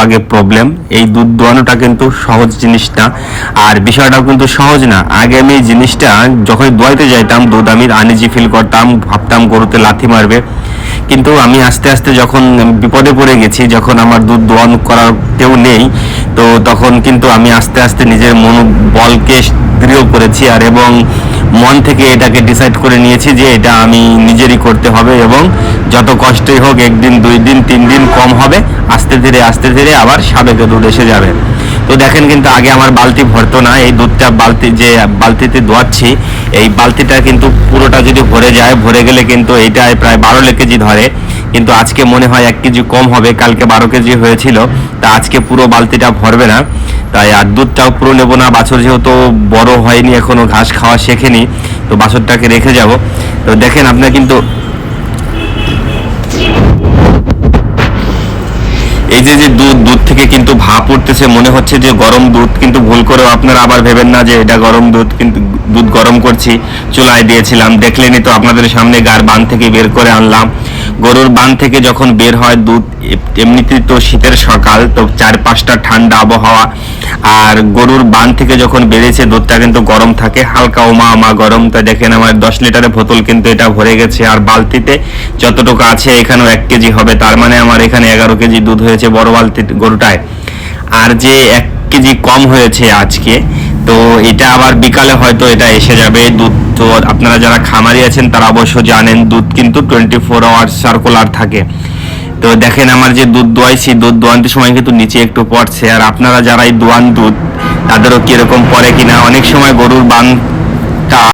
আগে প্রবলেম। এই দুধ দোয়ানোটা কিন্তু সহজ জিনিস না, আর বিষয়টাও কিন্তু সহজ না। আগে আমি এই জিনিসটা যখন দোয়াইতে যাইতাম দুধ আমি আনইজি ফিল করতাম, ভাবতাম গরুতে লাথি মারবে। কিন্তু আমি আস্তে আস্তে যখন বিপদে পড়ে গেছি, যখন আমার দুধ দোয়ানো করার কেউ নেই, তো তখন কিন্তু আমি আস্তে আস্তে নিজের মনোবলকে দৃঢ় করেছি আর এবং মন থেকে এটাকে ডিসাইড করে নিয়েছি যে এটা আমি নিজেরই করতে হবে, এবং যত কষ্টই হোক একদিন 2 দিন 3 দিন কম হবে, আস্তে ধীরে আবার সাবেকে দুধ এসে যাবে। তো দেখেন কিন্তু আগে আমার বালতি ভরতো না, এই দুধটা বালতিতে দোয়াচ্ছি, এই বালতিটা কিন্তু পুরোটা যদি ভরে যায়, ভরে গেলে কিন্তু এইটায় প্রায় 12 কেজি ধরে, কিন্তু আজকে মনে হয় 1 কেজি কম হবে। কালকে 12 কেজি হয়েছিল, তা আজকে পুরো বালতিটা ভরবে না। তাই আর দুধটাও পুরো নেবো না, বাছুর যেহেতু বড় হয়নি এখনো, ঘাস খাওয়া শেখেনি, তো বাছুরটাকে রেখে যাব। তো দেখেন আপনার কিন্তু এই যে দুধ থেকে কিন্তু ভাপ উঠতেছে, মনে হচ্ছে যে গরম দুধ, কিন্তু ভুল করেও আপনারা আবার ভেবেন না যে এটা গরম দুধ। কিন্তু দুধ গরম করছি, চুলায় দিয়েছিলাম, দেখলেনই তো আপনাদের সামনে, গার বান থেকে বের করে আনলাম। গরুর বান থেকে যখন বের হয় দুধ, এমনিতেই তো শীতের সকাল, তো 4-5টা ঠান্ডা আবহাওয়া, আর গরুর বান থেকে যখন বেরিয়েছে দুধটা কিন্তু গরম থাকে, হালকা ওমা গরম। তো দেখেন আমার 10 লিটারের বোতল কিন্তু এটা ভরে গেছে, আর বালতিতে যতটুকু আছে এখানেও 1 কেজি হবে, তার মানে আমার এখানে 11 কেজি দুধ হয়েছে বড় বালতি গরুটায়। আর যে 1 কেজি কম হয়েছে আজকে, তো এটা আবার বিকালে হয়তো এটা এসে যাবে। দুধ তো আপনারা যারা খামারি আছেন তারা অবশ্য জানেন, দুধ কিন্তু 24 আওয়ার্স সার্কুলার থাকে। তো দেখেন আমার যে দুধ দোয়াইছি, দুধ দোয়ানোর সময় কিন্তু নিচে একটু পড়ছে, আর আপনারা যারাই দোয়ান দুধ তাদেরও কিরকম পড়ে কিনা। অনেক সময় গরুর বান